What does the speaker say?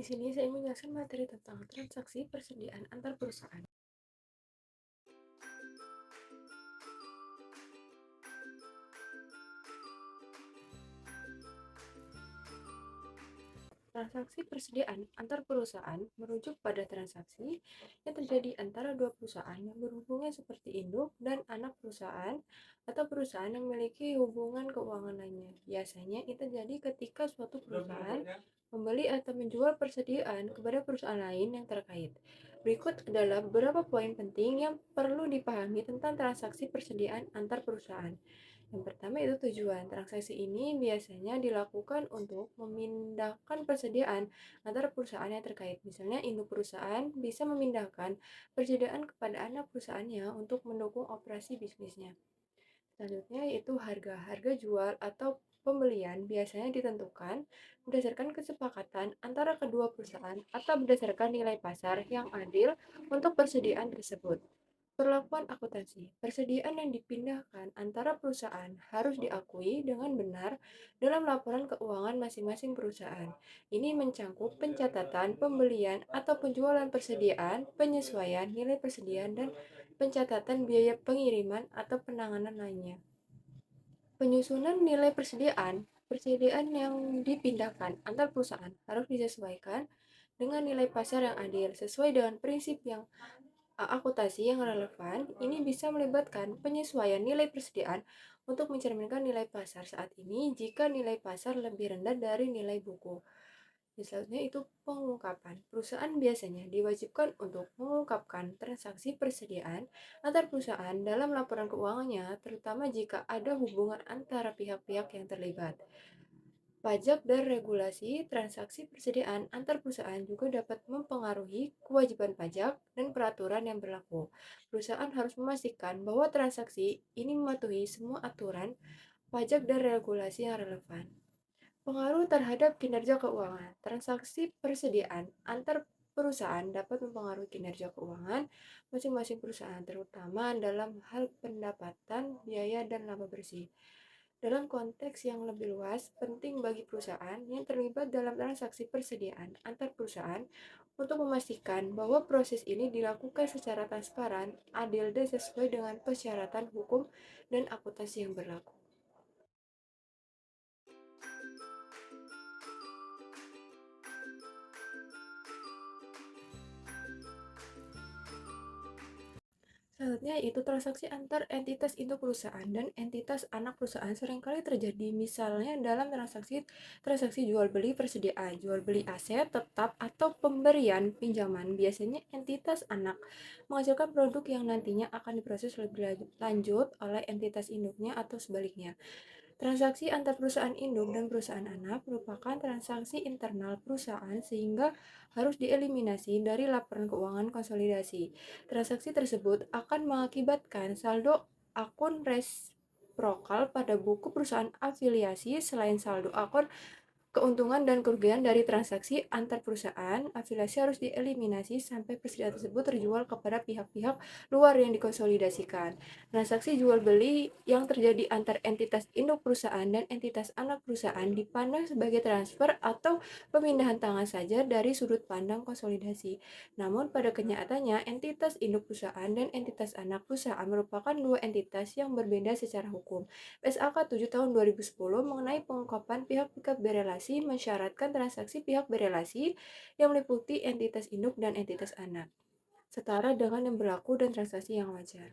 Di sini saya menjelaskan materi tentang transaksi persediaan antar perusahaan. Transaksi persediaan antar perusahaan merujuk pada transaksi yang terjadi antara dua perusahaan yang berhubungan seperti induk dan anak perusahaan atau perusahaan yang memiliki hubungan keuangan lainnya. Biasanya itu terjadi ketika suatu perusahaan membeli atau menjual persediaan kepada perusahaan lain yang terkait. Berikut adalah beberapa poin penting yang perlu dipahami tentang transaksi persediaan antar perusahaan. Yang pertama itu tujuan. Transaksi ini biasanya dilakukan untuk memindahkan persediaan antara perusahaan yang terkait. Misalnya, induk perusahaan bisa memindahkan persediaan kepada anak perusahaannya untuk mendukung operasi bisnisnya. Selanjutnya yaitu harga. Harga jual atau pembelian biasanya ditentukan berdasarkan kesepakatan antara kedua perusahaan atau berdasarkan nilai pasar yang adil untuk persediaan tersebut. Perlakuan akuntansi. Persediaan yang dipindahkan antara perusahaan harus diakui dengan benar dalam laporan keuangan masing-masing perusahaan. Ini mencangkup pencatatan pembelian atau penjualan persediaan, penyesuaian nilai persediaan, dan pencatatan biaya pengiriman atau penanganan lainnya. Penyusunan nilai persediaan. Persediaan yang dipindahkan antar perusahaan harus disesuaikan dengan nilai pasar yang adil sesuai dengan prinsip yang akuntansi yang relevan. Ini bisa melibatkan penyesuaian nilai persediaan untuk mencerminkan nilai pasar saat ini jika nilai pasar lebih rendah dari nilai buku. Misalnya itu pengungkapan. Perusahaan biasanya diwajibkan untuk mengungkapkan transaksi persediaan antar perusahaan dalam laporan keuangannya, terutama jika ada hubungan antara pihak-pihak yang terlibat. Pajak dan regulasi transaksi persediaan antar perusahaan juga dapat mempengaruhi kewajiban pajak dan peraturan yang berlaku. Perusahaan harus memastikan bahwa transaksi ini mematuhi semua aturan pajak dan regulasi yang relevan. Pengaruh terhadap kinerja keuangan. Transaksi persediaan antar perusahaan dapat mempengaruhi kinerja keuangan masing-masing perusahaan, terutama dalam hal pendapatan, biaya, dan laba bersih. Dalam konteks yang lebih luas, penting bagi perusahaan yang terlibat dalam transaksi persediaan antar perusahaan untuk memastikan bahwa proses ini dilakukan secara transparan, adil, dan sesuai dengan persyaratan hukum dan akuntansi yang berlaku. Selanjutnya yaitu transaksi antar entitas induk perusahaan dan entitas anak perusahaan seringkali terjadi, misalnya dalam transaksi jual beli persediaan, jual beli aset tetap, atau pemberian pinjaman. Biasanya entitas anak menghasilkan produk yang nantinya akan diproses lebih lanjut oleh entitas induknya atau sebaliknya. Transaksi antar perusahaan induk dan perusahaan anak merupakan transaksi internal perusahaan sehingga harus dieliminasi dari laporan keuangan konsolidasi. Transaksi tersebut akan mengakibatkan saldo akun resiprokal pada buku perusahaan afiliasi. Selain saldo akun keuntungan dan kerugian dari transaksi antar perusahaan, afiliasi harus dieliminasi sampai persediaan tersebut terjual kepada pihak-pihak luar yang dikonsolidasikan. Transaksi jual beli yang terjadi antar entitas induk perusahaan dan entitas anak perusahaan dipandang sebagai transfer atau pemindahan tangan saja dari sudut pandang konsolidasi. Namun pada kenyataannya, entitas induk perusahaan dan entitas anak perusahaan merupakan dua entitas yang berbeda secara hukum. PSAK 7 tahun 2010 mengenai pengungkapan pihak-pihak berelasi mensyaratkan transaksi pihak berelasi yang meliputi entitas induk dan entitas anak, setara dengan yang berlaku dan transaksi yang wajar.